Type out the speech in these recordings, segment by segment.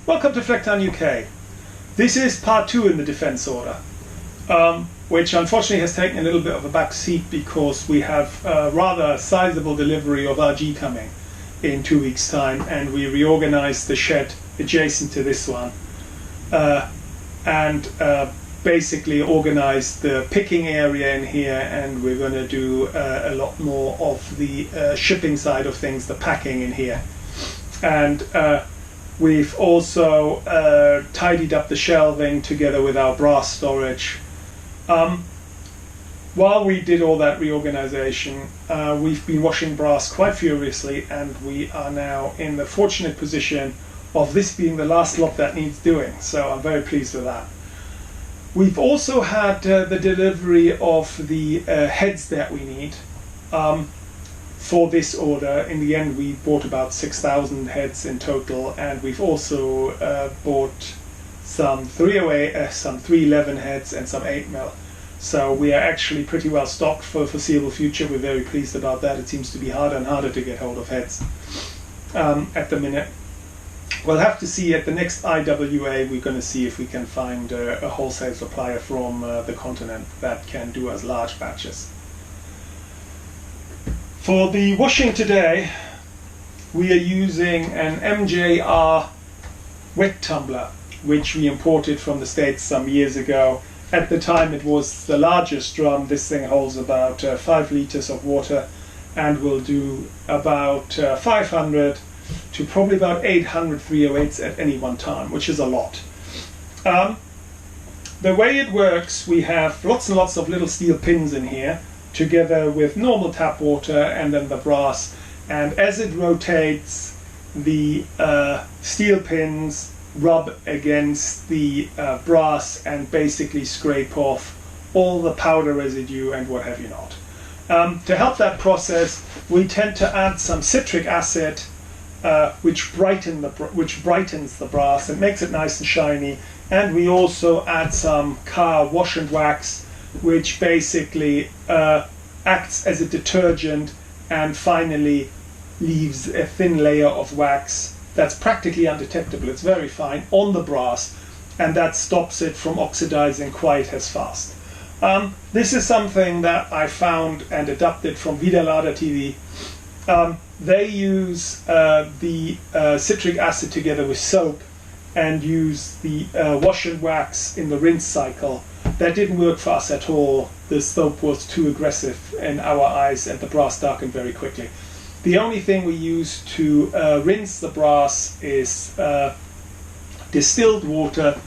Welcome to Flecktown UK. This is part 2 in the defense order, which unfortunately has taken a little bit of a back seat because we have a rather sizable delivery of RG coming in 2 weeks' time, and we reorganized the shed adjacent to this one and basically organized the picking area in here, and we're going to do a lot more of the shipping side of things, the packing in here. And we've also tidied up the shelving together with our brass storage. While we did all that reorganization, we've been washing brass quite furiously, and we are now in the fortunate position of this being the last lot that needs doing, so I'm very pleased with that. We've also had the delivery of the heads that we need for this order. In the end, we bought about 6,000 heads in total, and we've also bought some 308, some 311 heads and some 8mm. So we are actually pretty well stocked for the foreseeable future. We're very pleased about that. It seems to be harder and harder to get hold of heads at the minute. We'll have to see at the next IWA. We're going to see if we can find a wholesale supplier from the continent that can do us large batches. For the washing today, we are using an MJR wet tumbler, which we imported from the States some years ago. At the time, it was the largest drum. This thing holds about 5 liters of water and will do about 500 to probably about 800 308s at any one time, which is a lot. The way it works, we have lots and lots of little steel pins in here, together with normal tap water and then the brass. And as it rotates, the steel pins rub against the brass and basically scrape off all the powder residue and what have you not. To help that process, we tend to add some citric acid, which brightens the brass and makes it nice and shiny. And we also add some car wash and wax, which basically acts as a detergent and finally leaves a thin layer of wax that's practically undetectable. It's very fine on the brass, and that stops it from oxidizing quite as fast. This is something that I found and adapted from Vidalada TV. They use the citric acid together with soap and use the wash and wax in the rinse cycle. That didn't work for us at all. The soap was too aggressive in our eyes and the brass darkened very quickly. The only thing we use to rinse the brass is distilled water.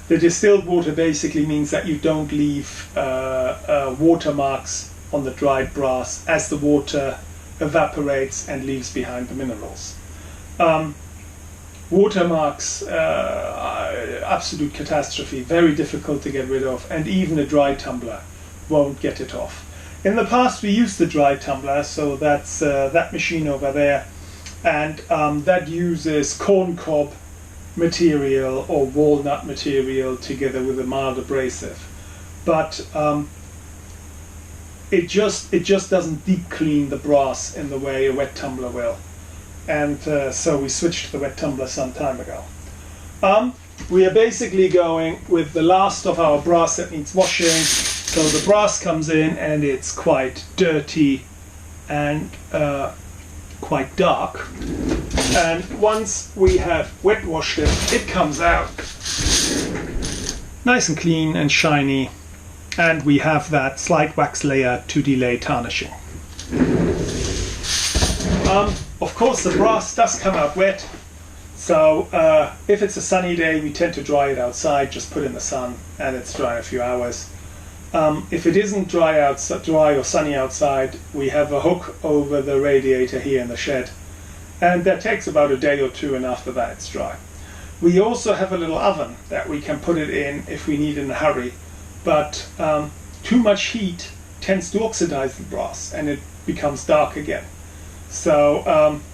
The distilled water basically means that you don't leave watermarks on the dried brass as the water evaporates and leaves behind the minerals. Watermarks are absolute catastrophe, very difficult to get rid of, and even a dry tumbler won't get it off. In the past we used the dry tumbler, so that's that machine over there, and that uses corncob material or walnut material together with a mild abrasive, but it just doesn't deep clean the brass in the way a wet tumbler will, and so we switched to the wet tumbler some time ago. We are basically going with the last of our brass that needs washing. So the brass comes in and it's quite dirty and quite dark, and once we have wet washed it, it comes out nice and clean and shiny, and we have that slight wax layer to delay tarnishing. Of course the brass does come out wet, so if it's a sunny day we tend to dry it outside, just put it in the sun and it's dry in a few hours. If it isn't dry or sunny outside, we have a hook over the radiator here in the shed, and that takes about a day or two, and after that it's dry. We also have a little oven that we can put it in if we need in a hurry, but too much heat tends to oxidize the brass and it becomes dark again. So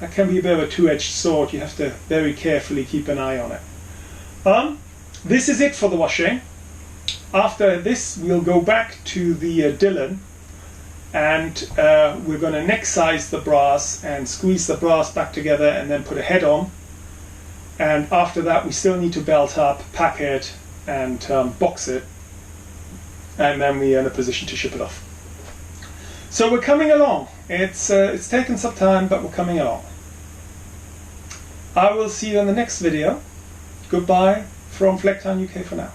that can be a bit of a two-edged sword. You have to very carefully keep an eye on it. This is it for the washing. After this, we'll go back to the Dillon, and we're going to neck size the brass and squeeze the brass back together and then put a head on. And after that, we still need to belt up, pack it, and box it, and then we're in a position to ship it off. So we're coming along. It's taken some time, but we're coming along. I will see you in the next video. Goodbye from Flecktown UK for now.